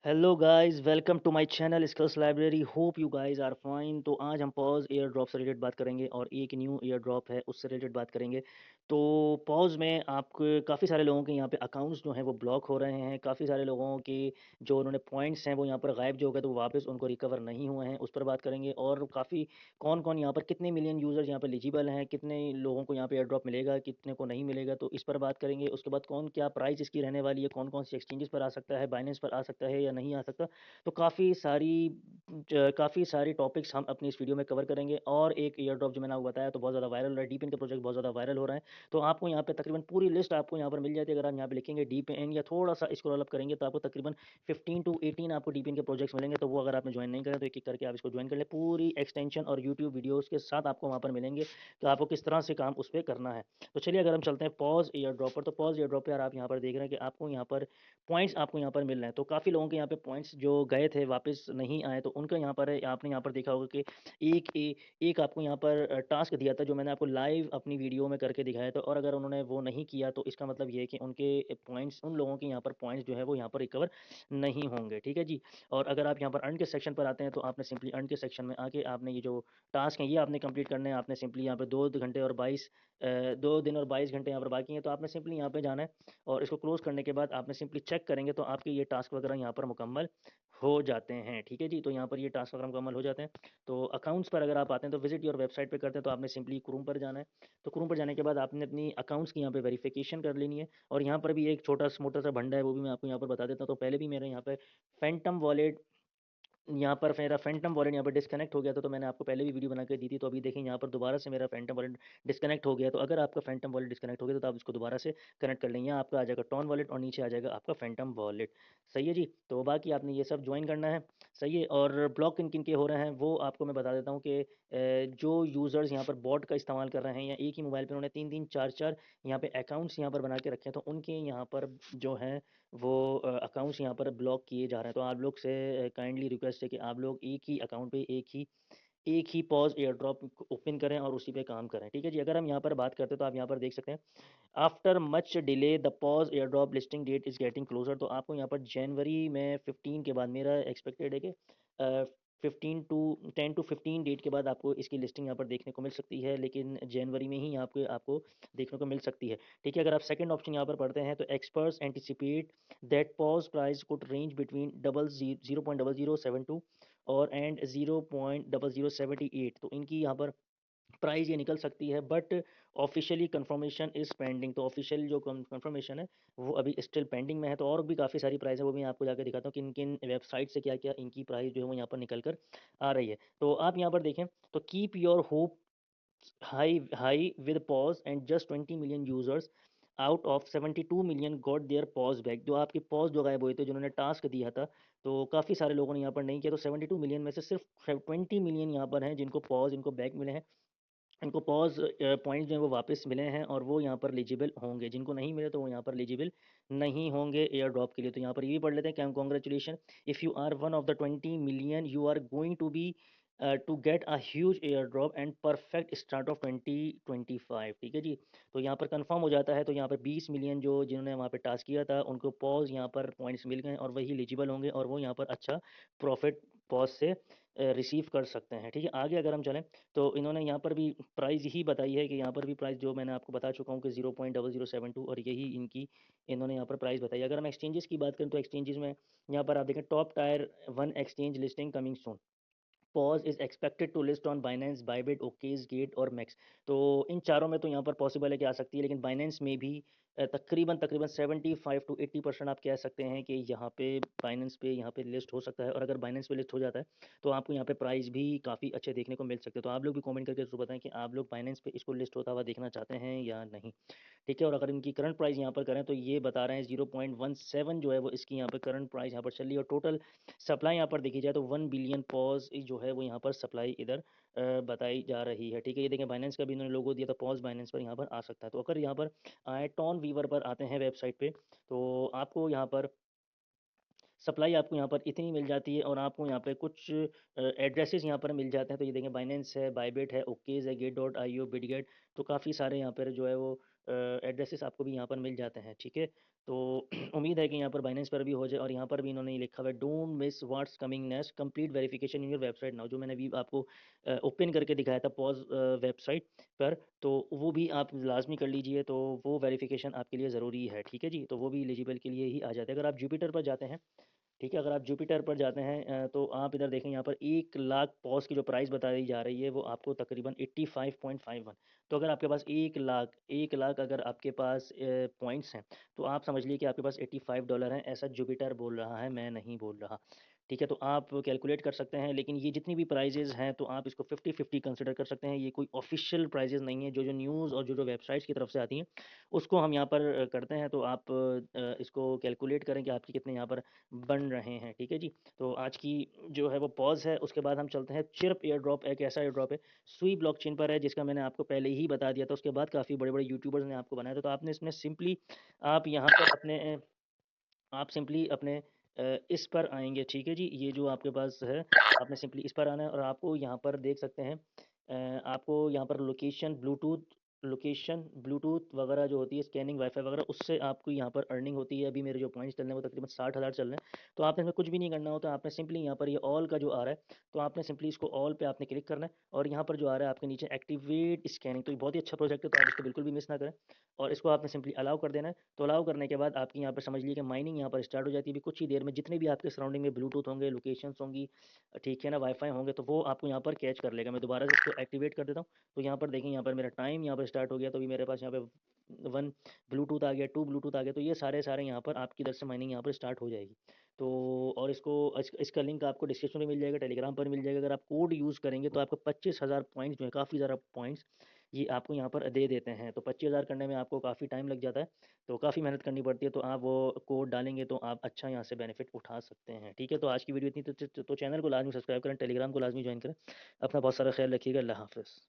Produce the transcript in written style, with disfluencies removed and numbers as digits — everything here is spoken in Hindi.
Hello guys, welcome to my channel skills library. Hope you guys are fine. तो आज हम पॉज एयर ड्रॉप से रिलेटेड बात करेंगे और एक न्यू एयर ड्रॉप है उससे रिलेटेड बात करेंगे। तो पॉज में आपको काफ़ी सारे लोगों के यहाँ पे अकाउंट्स जो हैं वो ब्लॉक हो रहे हैं। काफ़ी सारे लोगों के जो उन्होंने पॉइंट्स हैं वो यहाँ पर गायब जो हो गए तो वो वापस उनको रिकवर नहीं हुए हैं, उस पर बात करेंगे। और काफ़ी कौन कौन यहाँ पर कितने मिलियन यूज़र्स यहाँ पर एलिजिबल हैं, कितने लोगों को यहाँ पे एयर ड्रॉप मिलेगा, कितने को नहीं मिलेगा, तो इस पर बात करेंगे। उसके बाद कौन क्या प्राइस इसकी रहने वाली है, कौन कौन सी एक्सचेंजेस पर आ सकता है, बाइनेंस पर आ सकता है या नहीं आ सकता। तो काफ़ी सारी टॉपिक्स हम अपनी इस वीडियो में कवर करेंगे। और एक एयर ड्रॉप जो मैंने आपको बताया तो बहुत ज़्यादा वायरल हो रहा है, डीप इन का प्रोजेक्ट बहुत ज़्यादा वायरल हो रहा है। तो आपको यहाँ पे तकरीबन पूरी लिस्ट आपको यहाँ पर मिल जाती है। अगर आप यहाँ पे लिखेंगे डीप इन या थोड़ा सा स्क्रॉल अप करेंगे तो आपको तकरीबन 15 टू 18 आपको डीप इन के प्रोजेक्ट्स मिलेंगे। तो वो अगर आपने ज्वाइन नहीं करा तो एक एक करके आप इसको ज्वाइन कर लें। पूरी एक्सटेंशन और यूट्यूब वीडियोज़ के साथ आपको वहाँ पर मिलेंगे कि आपको किस तरह से काम उस पर करना है। तो चलिए अगर हम चलते हैं पॉज एयर ड्रॉप पर। तो पॉज एयर ड्रॉप पर आप यहाँ पर देख रहे हैं कि आपको यहाँ पर पॉइंट्स आपको यहाँ पर मिल रहे हैं। तो काफ़ी लोगों के यहाँ पे पॉइंट्स जो गए थे वापस नहीं आए, तो उनका यहाँ पर है, आपने यहाँ पर देखा होगा कि एक आपको यहाँ पर टास्क दिया था जो मैंने आपको लाइव अपनी वीडियो में करके दिखाया था। और अगर उन्होंने वो नहीं किया तो इसका मतलब ये है कि उनके पॉइंट्स, उन लोगों के यहाँ पर पॉइंट्स जो है वो यहाँ पर रिकवर नहीं होंगे। ठीक है जी। और अगर आप यहाँ पर अर्न के सेक्शन पर आते हैं तो आपने सिंपली अर्न के सेक्शन में आके आपने ये जो टास्क हैं ये आपने कंप्लीट करने हैं। आपने सिंपली यहाँ पे 2 घंटे और 22 यहाँ पर बाकी हैं, तो आपने सिंपली यहाँ पे जाना है और इसको क्लोज़ करने के बाद आपने सिंपली चेक करेंगे तो आपके ये टास्क वगैरह यहाँ पर मुकम्मल हो जाते हैं। ठीक है जी। तो यहाँ पर ये टास्क वगैरह मुकम्मल हो जाते हैं। तो अकाउंट्स पर अगर आप आते हैं तो विजिट योर वेबसाइट पे करते हैं तो आपने सिंपली क्रोम पर जाना है। तो क्रोम पर जाने के बाद आपने अपनी अकाउंट्स की यहाँ पे वेरिफिकेशन कर लेनी है। और यहाँ पर भी एक छोटा मोटा सा भंडा है, वो भी मैं आपको यहाँ पर बता देता हूँ। तो पहले भी मेरे यहाँ पे फैंटम वॉलेट, यहाँ पर मेरा फैंटम वॉलेट यहाँ पर डिस्कनेक्ट हो गया था। तो मैंने आपको पहले भी वीडियो बना के दी थी। तो अभी देखें यहाँ पर दोबारा से मेरा फैंटम वॉलेट डिस्कनेक्ट हो गया। तो अगर आपका फैंटम वॉलेट डिस्कनेक्ट हो गया तो आप इसको दोबारा से कनेक्ट कर लेंगे। यहाँ आपका आ जाएगा टॉन वॉलेट और नीचे आ जाएगा आपका फैंटम वॉलेट। सही है जी। तो बाकी आपने ये सब ज्वाइन करना है। सही है। और ब्लॉक किन किन के हो रहे हैं वो आपको मैं बता देता हूँ कि जो यूज़र्स यहाँ पर बॉट का इस्तेमाल कर रहे हैं या एक ही मोबाइल पर उन्होंने तीन तीन चार चार यहाँ पे अकाउंट्स यहाँ पर बना के रखे हैं, तो उनके यहाँ पर जो है वो अकाउंट्स यहाँ पर ब्लॉक किए जा रहे हैं। तो आप लोग से काइंडली रिक्वेस्ट है कि आप लोग एक ही अकाउंट पे एक he pause air drop open करें और उसी पे काम करें। ठीक है जी। अगर हम यहाँ पर बात करते हैं तो आप यहाँ पर देख सकते हैं, after much delay the pause air drop listing that is getting closure. तो आपको यहाँ पर जनवरी में 15 के बाद मेरा एक्सपेक्टेड है कि 10 टू 15 डेट के बाद आपको इसकी लिस्टिंग यहाँ पर देखने को मिल सकती है, लेकिन जनवरी में ही आपको आपको देखने को मिल सकती है। ठीक है। अगर आप सेकंड ऑप्शन यहाँ पर पढ़ते हैं तो experts anticipate that pause price could range between double 0.0072 और एंड 0.0078। तो इनकी यहाँ पर प्राइस ये निकल सकती है, but officially confirmation is pending. तो ऑफिशियल जो कंफर्मेशन है वो अभी स्टिल पेंडिंग में है। तो और भी काफ़ी सारी प्राइस है, वो भी मैं आपको जाकर दिखाता हूँ किन किन वेबसाइट से क्या क्या इनकी प्राइस जो है वो यहाँ पर निकल कर आ रही है। तो आप यहाँ पर देखें तो keep your hope high with Paws and just 20 million users out of 72 million got their Paws back. जो आपके पॉज जो गायब हुए थे जिन्होंने टास्क दिया था, तो काफ़ी सारे लोगों ने यहाँ पर नहीं किया। तो 72 मिलियन में से सिर्फ 20 मिलियन यहाँ पर हैं जिनको पॉज इनको बैक मिले हैं। इनको पॉज़ पॉइंट्स जो हैं वो वापस मिले हैं और वो यहाँ पर एलिजिबल होंगे। जिनको नहीं मिले तो वो यहाँ पर एलिजिबल नहीं होंगे एयर ड्रॉप के लिए। तो यहाँ पर ये भी पढ़ लेते हैं कि congratulation, if you are one of the 20 million you are going to be to get a huge airdrop and perfect start of 2025। ठीक है जी। तो यहाँ पर कंफर्म हो जाता है। तो यहाँ पर 20 मिलियन जो जिन्होंने वहाँ पे टास्क किया था उनको पॉज यहाँ पर पॉइंट्स मिल गए और वही एलिजिबल होंगे और वो यहाँ पर अच्छा प्रॉफिट पॉज से रिसीव कर सकते हैं। ठीक है। आगे अगर हम चलें तो इन्होंने यहाँ पर भी प्राइस यही बताई है कि यहाँ पर भी प्राइस जो मैंने आपको बता चुका हूँ कि 0.0072 और यही इनकी इन्होंने यहाँ पर प्राइस बताई है। अगर हम एक्सचेंजेस की बात करें तो एक्सचेंजेस में यहाँ पर आप देखें top tier 1 exchange listing coming soon, Paws is expected to list on Binance, Bybit, OKX, Gate और मैक्स। तो इन चारों में तो यहाँ पर पॉसिबल है कि आ सकती है, लेकिन बाइनेंस में भी तकरीबन तकरीबन 75 टू 80% आप कह सकते हैं कि यहाँ पे बाइनेंस पे यहाँ पे लिस्ट हो सकता है। और अगर बाइनेंस पे लिस्ट हो जाता है तो आपको यहाँ पे प्राइस भी काफ़ी अच्छे देखने को मिल सकते हैं। तो आप लोग भी कमेंट करके जरूर बताएं कि आप लोग बाइनेंस पे इसको लिस्ट होता हुआ देखना चाहते हैं या नहीं। ठीक है। और अगर इनकी करंट प्राइस यहाँ पर करें तो ये बता रहे हैं 0.17 जो है वो इसकी यहाँ पर करंट प्राइस यहाँ पर चल रही है। और टोटल सप्लाई यहाँ पर देखी जाए तो 1 बिलियन पॉज जो है वो यहाँ पर सप्लाई इधर बताई जा रही है। ठीक है। ये देखें बाइनेंस का भी इन्होंने लोगो दिया था, पॉज बाइनेंस पर यहाँ पर आ सकता है। तो अगर यहाँ पर आए टॉन वीवर पर आते हैं वेबसाइट पे तो आपको यहाँ पर सप्लाई आपको यहाँ पर इतनी मिल जाती है और आपको यहाँ पे कुछ एड्रेसेस यहाँ पर मिल जाते हैं। तो ये देखें बाइनेंस है, बाइबिट है, ओकेज है, Gate dot I O, Bitget. तो काफ़ी सारे यहाँ पर जो है वो एड्रेसेस आपको भी यहाँ पर मिल जाते हैं, ठीक है। तो उम्मीद है कि यहाँ पर बाइनेंस पर भी हो जाए, और यहाँ पर भी इन्होंने ये लिखा हुआ है, don't miss what's coming next, complete verification in your website now, जो मैंने अभी आपको ओपन करके दिखाया था पॉज वेबसाइट पर, तो वो भी आप लाजमी कर लीजिए, तो वो वेरिफिकेशन आपके लिए ज़रूरी है, ठीक है जी। तो वो भी एलिजिबल के लिए ही आ जाता है। अगर आप जुपिटर पर जाते हैं, ठीक है, अगर आप जुपिटर पर जाते हैं तो आप इधर देखें, यहाँ पर 1 लाख पॉज की जो प्राइस बताई जा रही है वो आपको तकरीबन 85.51। तो अगर आपके पास 1 लाख अगर आपके पास पॉइंट्स हैं, तो आप समझ लीजिए कि आपके पास $85 हैं। ऐसा जुपिटर बोल रहा है, मैं नहीं बोल रहा, ठीक है। तो आप कैलकुलेट कर सकते हैं, लेकिन ये जितनी भी प्राइजेज़ हैं तो आप इसको 50-50 कंसिडर कर सकते हैं। ये कोई ऑफिशियल प्राइजेज़ नहीं है, जो न्यूज़ और जो वेबसाइट्स की तरफ से आती हैं उसको हम यहाँ पर करते हैं। तो आप इसको कैलकुलेट करें कि आपके कितने यहाँ पर बन रहे हैं, ठीक है जी। तो आज की जो है वो पॉज़ है। उसके बाद हम चलते हैं चिर्प एयर ड्रॉप, एक ऐसा एयर ड्रॉप है सुई ब्लॉकचेन पर है, जिसका मैंने आपको पहले ही बता दिया था। उसके बाद काफ़ी बड़े-बड़े यूट्यूबर्स ने आपको बनाया था। तो आपने इसमें सिंपली आप यहाँ पर अपने आप सिंपली अपने इस पर आएँगे, ठीक है जी। ये जो आपके पास है, आपने सिंपली इस पर आना है, और आपको यहाँ पर देख सकते हैं आपको यहाँ पर लोकेशन ब्लूटूथ वगैरह जो होती है, स्कैनिंग वाईफ़ाई वगैरह, उससे आपको यहाँ पर अर्निंग होती है। अभी मेरे जो पॉइंट्स चल रहे हैं वो तकरीबन 60,000 चल रहे हैं। तो आपने इसमें कुछ भी नहीं करना होता, आपने सिंपली यहाँ पर ये ऑल का जो आ रहा है, तो आपने सिंपली इसको ऑल पे आपने क्लिक करना है, और यहाँ पर जो आ रहा है आपके नीचे एक्टिवेट स्कैनिंग, तो ये बहुत ही अच्छा प्रोजेक्ट है, तो आप इसको बिल्कुल भी मिस ना करें, और इसको आपने सिंपली अलाउ कर देना है। तो अलाउ करने के बाद आपकी यहाँ पर समझ लीजिए कि माइनिंग यहाँ पर स्टार्ट हो जाती है। अभी कुछ ही देर में जितने भी आपके सराउंडिंग में ब्लूटूथ होंगे, लोकेशंस होंगी, ठीक है ना, वाईफाई होंगे, तो वो आपको यहाँ पर कैच कर लेगा। मैं दोबारा से इसको एक्टिवेट कर देता हूँ। तो यहाँ पर देखें, यहाँ पर मेरा टाइम यहाँ पर स्टार्ट हो गया। तो अभी मेरे पास यहाँ पे 1 ब्लूटूथ आ गया, 2 ब्लूटूथ आ गया। तो ये सारे यहाँ पर आपकी इधर से माइनिंग यहाँ पर स्टार्ट हो जाएगी। तो और इसका लिंक आपको डिस्क्रिप्शन में मिल जाएगा, टेलीग्राम पर मिल जाएगा। अगर आप कोड यूज़ करेंगे तो आपको 25,000 पॉइंट्स जो है, काफ़ी ज़्यादा पॉइंट्स ये आपको यहाँ पर दे देते हैं। तो 25,000 करने में आपको काफ़ी टाइम लग जाता है, तो काफ़ी मेहनत करनी पड़ती है। तो आप वो कोड डालेंगे तो आप अच्छा यहाँ से बेनिफिट उठा सकते हैं, ठीक है। तो आज की वीडियो इतनी, तो चैनल को लाजमी सब्सक्राइब करें, टेलीग्राम को लाजमी ज्वाइन करें। अपना बहुत सारा ख्याल रखिएगा। अल्लाह हाफ़िज़।